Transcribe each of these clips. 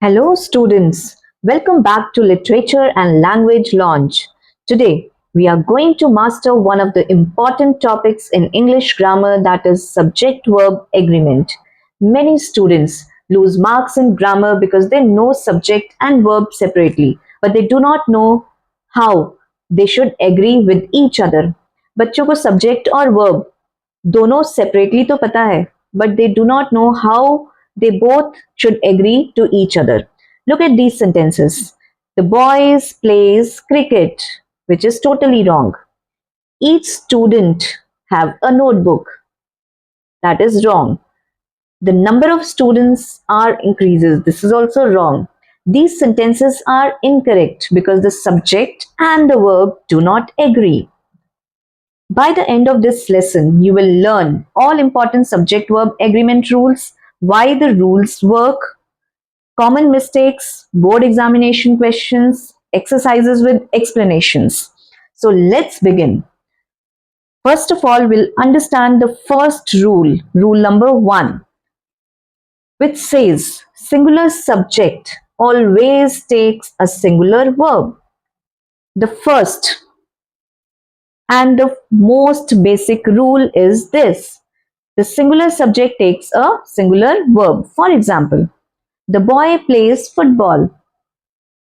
Hello, students. Welcome back to Literature and Language Launch. Today, we are going to master one of the important topics in English grammar, that is subject verb agreement. Many students lose marks in grammar because they know subject and verb separately, but they do not know how they should agree with each other. बच्चों को subject और verb दोनों separately तो पता है, but they do not know how they both should agree to each other. Look at these sentences. The boys plays cricket, which is totally wrong. Each student have a notebook. That is wrong. The number of students are increases. This is also wrong. These sentences are incorrect because the subject and the verb do not agree. By the end of this lesson, you will learn all important subject-verb agreement rules, why the rules work, common mistakes, board examination questions, exercises with explanations. So let's begin. First of all, we'll understand the first rule, rule number 1, which says singular subject always takes a singular verb. The first and the most basic rule is this. The singular subject takes a singular verb. For example, the boy plays football.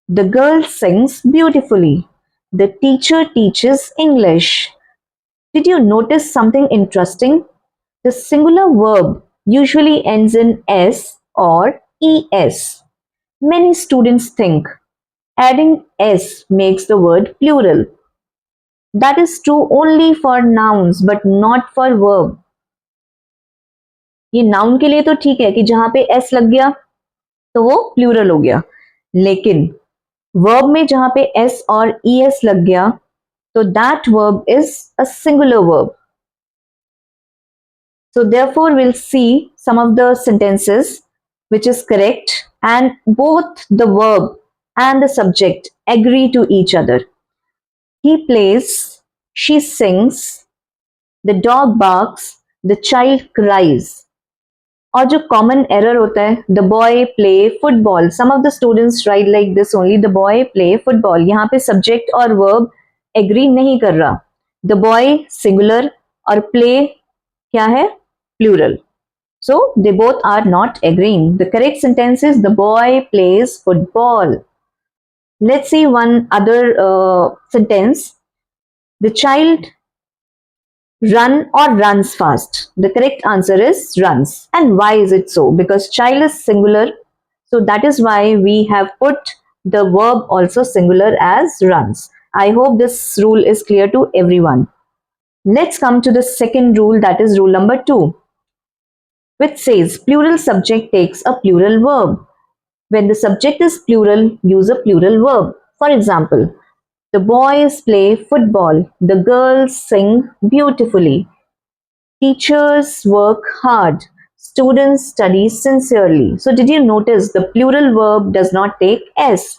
The girl sings beautifully. The teacher teaches English. Did you notice something interesting? The singular verb usually ends in s or es. Many students think adding s makes the word plural. That is true only for nouns but not for verb. ये noun के लिए तो ठीक है कि जहां पे S लग गया तो वो प्लूरल हो गया, लेकिन वर्ब में जहां पे एस और ई एस लग गया तो that verb is a singular verb. So therefore we'll see some of the sentences which is correct and both the verb and the subject agree to each other. He plays, she sings, the dog barks, the child cries. और जो common error होता है, the boy play football, some of the students right like this only, the boy play football. यहाँ पे subject और verb agree नहीं कर रहा. द बॉय सिंगुलर और प्ले क्या है, plural. So they both are not agreeing. The correct sentence is the boy plays football. Let's see one other sentence. The child run or runs fast. The correct answer is runs. And why is it so? Because child is singular, so that is why we have put the verb also singular as runs. I hope this rule is clear to everyone. Let's come to the second rule, that is rule number 2, which says plural subject takes a plural verb. When the subject is plural, use a plural verb. For example, the boys play football, the girls sing beautifully. Teachers work hard. Students study sincerely. So did you notice the plural verb does not take s?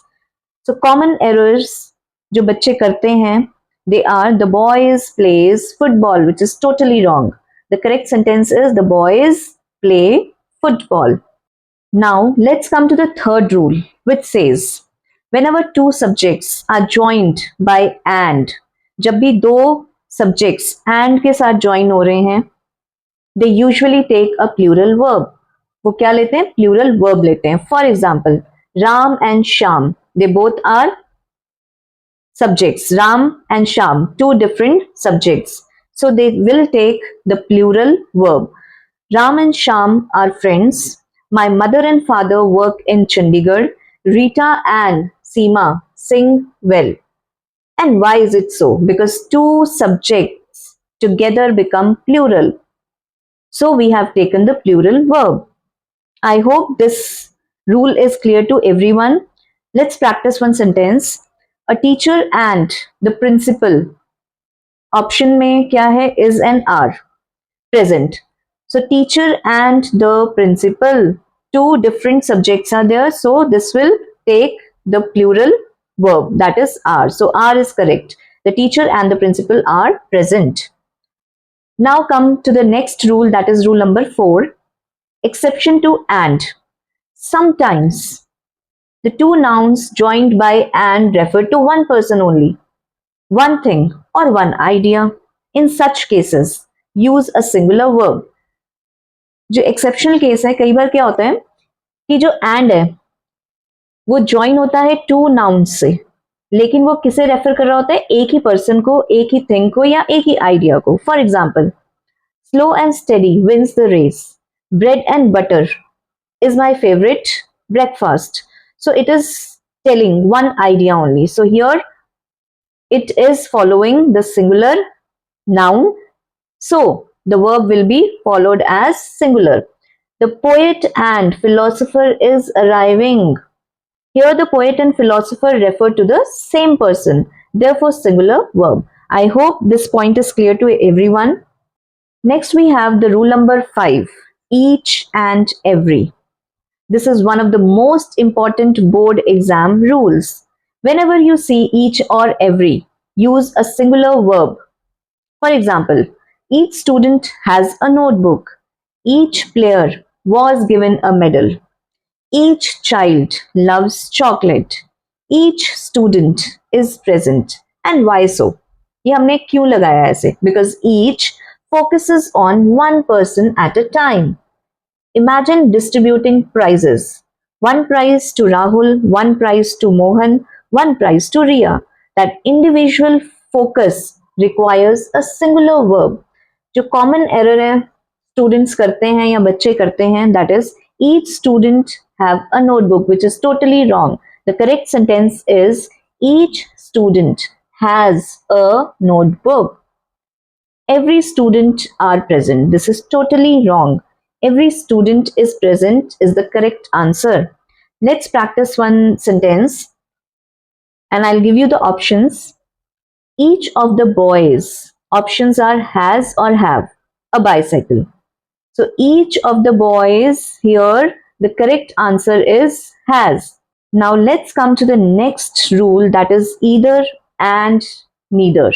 So common errors जो बच्चे करते हैं, they are the boys plays football, which is totally wrong. The correct sentence is the boys play football. Now let's come to the third rule, which says whenever two subjects are joined by and, जब भी दो subjects and के साथ join हो रहे हैं, they usually take a plural verb. वो क्या लेते हैं, plural verb लेते हैं. For example, Ram and Sham, they both are subjects. Ram and Sham, two different subjects, so they will take the plural verb. Ram and Sham are friends. My mother and father work in Chandigarh. Rita and Seema sing well. And why is it so? Because two subjects together become plural. So we have taken the plural verb. I hope this rule is clear to everyone. Let's practice one sentence. A teacher and the principal. Option में क्या है, is and are present. So teacher and the principal, two different subjects are there, so this will take the plural verb, that is are. So are is correct. The teacher and the principal are present. Now come to the next rule, that is rule number 4, exception to and. Sometimes The two nouns joined by and refer to one person only, one thing or one idea. In such cases, use a singular verb. जो exceptional case है, कई बार क्या होता है कि जो and है वो ज्वाइन होता है टू नाउन्स से, लेकिन वो किसे रेफर कर रहा होता है, एक ही पर्सन को, एक ही थिंग को या एक ही आइडिया को. For example, slow and steady wins the race, bread and butter is my favorite breakfast. So it is telling one idea only. So here it is following the singular noun. So the verb will be followed as singular. The poet and philosopher is arriving. Here the poet and philosopher refer to the same person. Therefore singular verb. I hope this point is clear to everyone. Next we have the rule number 5. Each and every. This is one of the most important board exam rules. Whenever you see each or every, use a singular verb. For example, each student has a notebook. Each player was given a medal. Each child loves chocolate. Each student is present. And why so? ये हमने क्यों लगाया ऐसे? Because each focuses on one person at a time. Imagine distributing prizes. One prize to Rahul, one prize to Mohan, one prize to Riya. That individual focus requires a singular verb. जो common error है students करते हैं या बच्चे करते हैं, that is each student have a notebook, which is totally wrong. The correct sentence is each student has a notebook. Every student are present. This is totally wrong. Every student is present is the correct answer. Let's practice one sentence and I'll give you the options. Each of the boys, options are has or have a bicycle. So each of the boys, here the correct answer is has. Now let's come to the next rule, that is either and neither.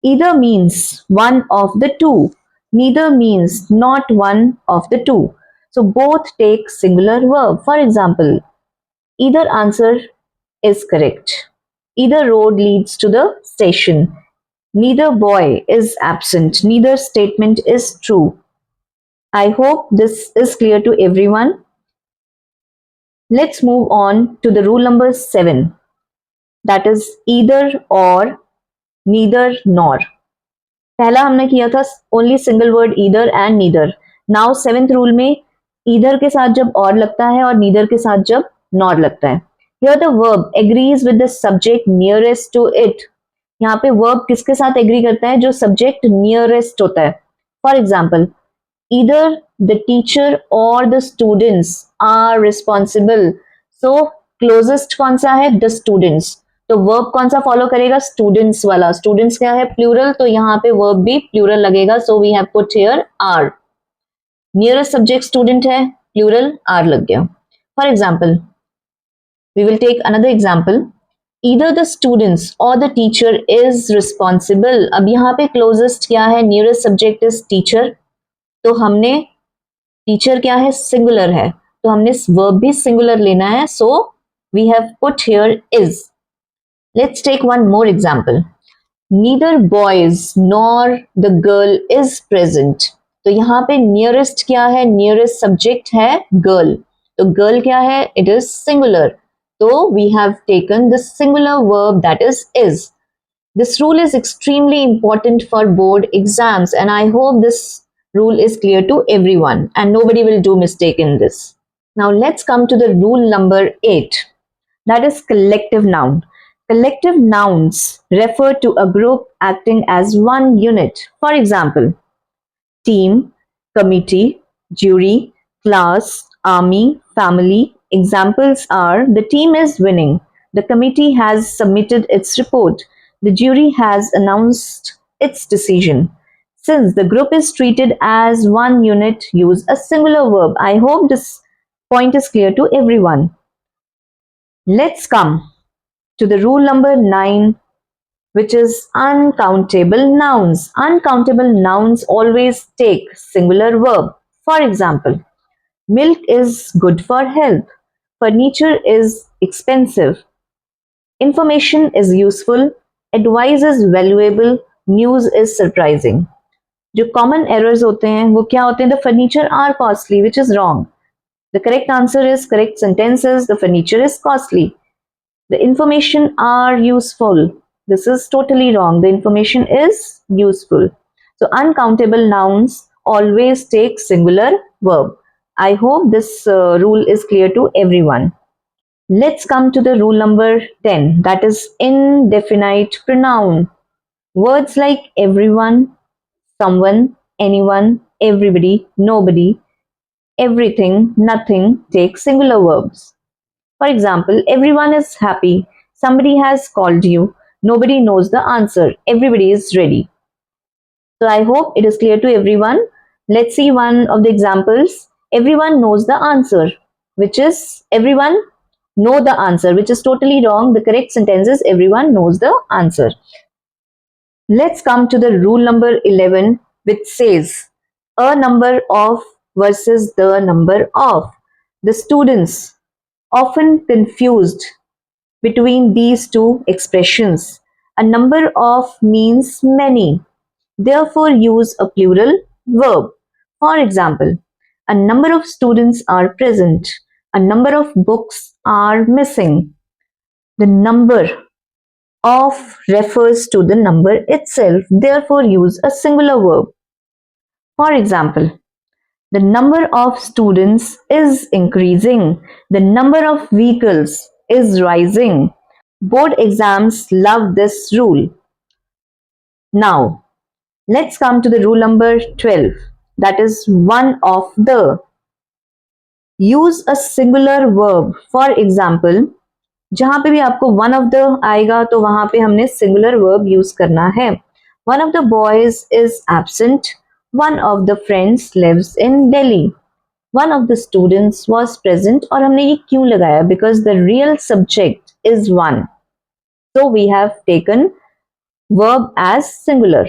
Either means one of the two. Neither means not one of the two. So both take singular verb. For example, either answer is correct. Either road leads to the station. Neither boy is absent. Neither statement is true. I hope this is clear to everyone. Let's move on to the rule number 7. That is either or, neither nor. पहला हमने किया था only single word either and neither. Now seventh rule में either के साथ जब और लगता है और नीदर के साथ जब नॉर लगता है. Here the verb agrees with the subject nearest to it. यहाँ पे वर्ब किसके साथ एग्री करता है, जो सब्जेक्ट नियरेस्ट होता है. For example, either the teacher or the students are responsible. So closest कौन सा है, द स्टूडेंट्स. तो वर्ब कौन सा फॉलो करेगा, स्टूडेंट्स वाला. स्टूडेंट्स क्या है, प्लूरल, तो यहाँ पे वर्ब भी प्लूरल लगेगा. So we have put here are. Nearest subject student है, प्लूरल, आर लग गया. For example, we will take another example. Either the students और द टीचर इज रिस्पॉन्सिबल. अब यहाँ पे क्लोजेस्ट क्या है, नियरेस्ट सब्जेक्ट इज टीचर. तो हमने टीचर क्या है, सिंगुलर है, तो हमने वर्ब भी सिंगुलर लेना है. So we have put here is. Let's take one more example. Neither boys nor the girl is present. तो यहाँ पे nearest क्या है, nearest subject है girl. तो girl क्या है, it is singular. So we have taken the singular verb, that is. This rule is extremely important for board exams and I hope this rule is clear to everyone and nobody will do mistake in this. Now let's come to the rule number 8. That is collective noun. Collective nouns refer to a group acting as one unit. For example, team, committee, jury, class, army, family. Examples are the team is winning, the committee has submitted its report, the jury has announced its decision. Since the group is treated as one unit, use a singular verb. I hope this point is clear to everyone. Let's come to the rule number 9, which is uncountable nouns. Uncountable nouns always take singular verb. For example, milk is good for health. furniture is expensive, information is useful, advice is valuable, news is surprising. जो common errors होते हैं वो क्या होते हैं? The furniture are costly, which is wrong. The correct answer is, correct sentence is, the furniture is costly. The information are useful. This is totally wrong. The information is useful. So uncountable nouns always take singular verb. I hope this rule is clear to everyone. Let's come to the rule number 10, that is indefinite pronoun. Words like everyone, someone, anyone, everybody, nobody, everything, nothing take singular verbs. For example, everyone is happy, somebody has called you, nobody knows the answer, everybody is ready. So I hope it is clear to everyone. Let's see one of the examples. Everyone knows the answer, which is everyone know the answer, which is totally wrong. The correct sentence is everyone knows the answer. Let's come to the rule number 11, which says a number of versus the number of. The students often confused between these two expressions. A number of means many, therefore use a plural verb. For example, a number of students are present, a number of books are missing. The number of refers to the number itself, therefore use a singular verb. For example, the number of students is increasing, the number of vehicles is rising. Board exams love this rule. Now, let's come to the rule number 12, that is one of the. Use a singular verb. For example, जहां पे भी आपको one of the आएगा तो वहां पे हमने singular verb use करना है. One of the boys is absent, one of the friends lives in Delhi, one of the students was present. और हमने ये क्यों लगाया? Because the real subject is one, so we have taken verb as singular.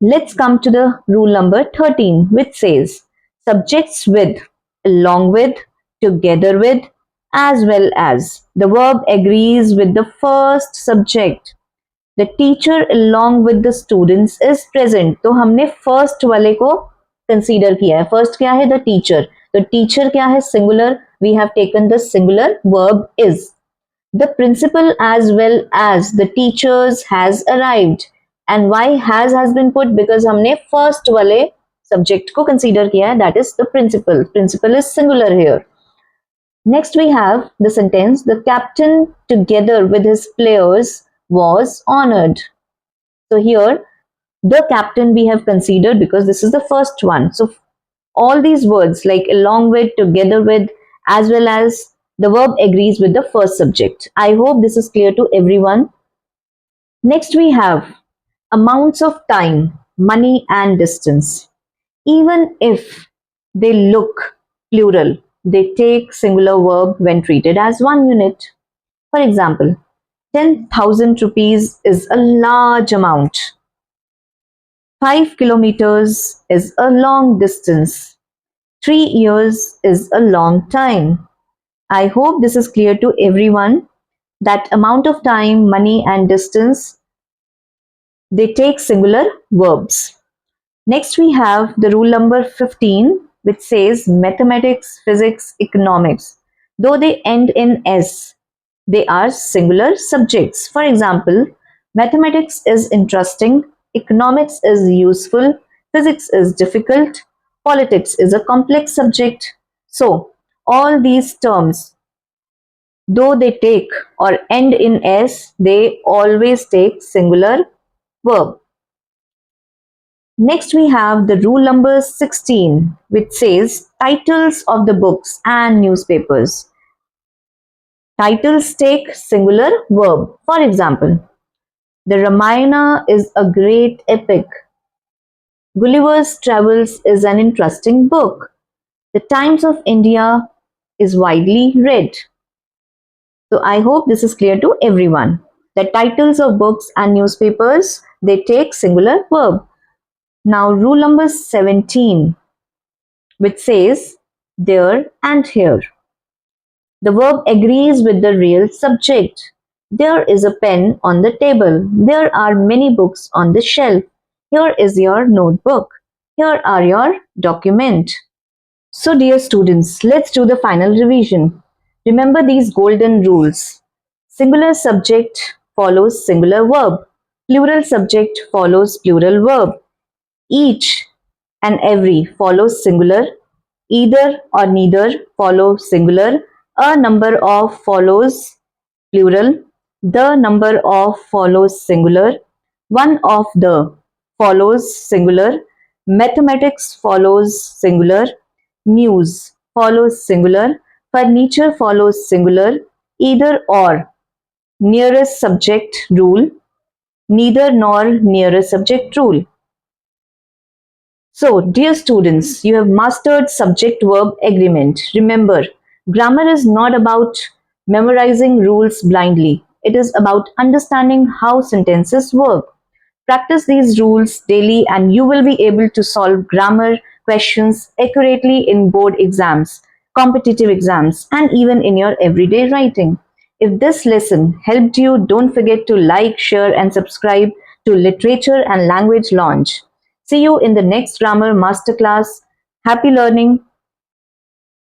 Let's come to the rule number 13, which says subjects with, along with, together with, as well as. The verb agrees with the first subject. The teacher along with the students is present. तो हमने first वाले को consider किया है. First क्या है? The teacher. तो teacher क्या है? Singular. We have taken the singular verb is. The principal as well as the teachers has arrived. And why has been put? Because हमने first वाले subject को consider किया है. That is the principal. Principal is singular here. Next we have the sentence, the captain together with his players was honored. So here the captain we have considered because this is the first one. So all these words like along with, together with, as well as, the verb agrees with the first subject. I hope this is clear to everyone. Next we have amounts of time, money and distance. Even if they look plural, they take singular verb when treated as one unit. For example, 10,000 rupees is a large amount. 5 kilometers is a long distance. 3 years is a long time. I hope this is clear to everyone that amount of time, money and distance, they take singular verbs. Next we have the rule number 15, which says mathematics, physics, economics. Though they end in S, they are singular subjects. For example, mathematics is interesting, economics is useful, physics is difficult, politics is a complex subject. So, all these terms, though they take or end in S, they always take singular verb. Next we have the rule number 16, which says titles of the books and newspapers. Titles take singular verb. For example, the Ramayana is a great epic. Gulliver's Travels is an interesting book. The Times of India is widely read. So I hope this is clear to everyone. The titles of books and newspapers, they take singular verb. Now rule number 17, which says there and here. The verb agrees with the real subject. There is a pen on the table. There are many books on the shelf. Here is your notebook. Here are your document. So dear students, let's do the final revision. Remember these golden rules. Singular subject follows singular verb. Plural subject follows plural verb. Each and every follows singular. Either or neither follow singular. A number of follows plural. The number of follows singular. One of the follows singular. Mathematics follows singular. News follows singular. Furniture follows singular. Either or. Nearest subject rule. Neither nor nearest subject rule. So, dear students, you have mastered subject-verb agreement. Remember, grammar is not about memorizing rules blindly. It is about understanding how sentences work. Practice these rules daily and you will be able to solve grammar questions accurately in board exams, competitive exams, and even in your everyday writing. If this lesson helped you, don't forget to like, share, and subscribe to Literature and Language Launch. See you in the next grammar masterclass. Happy learning!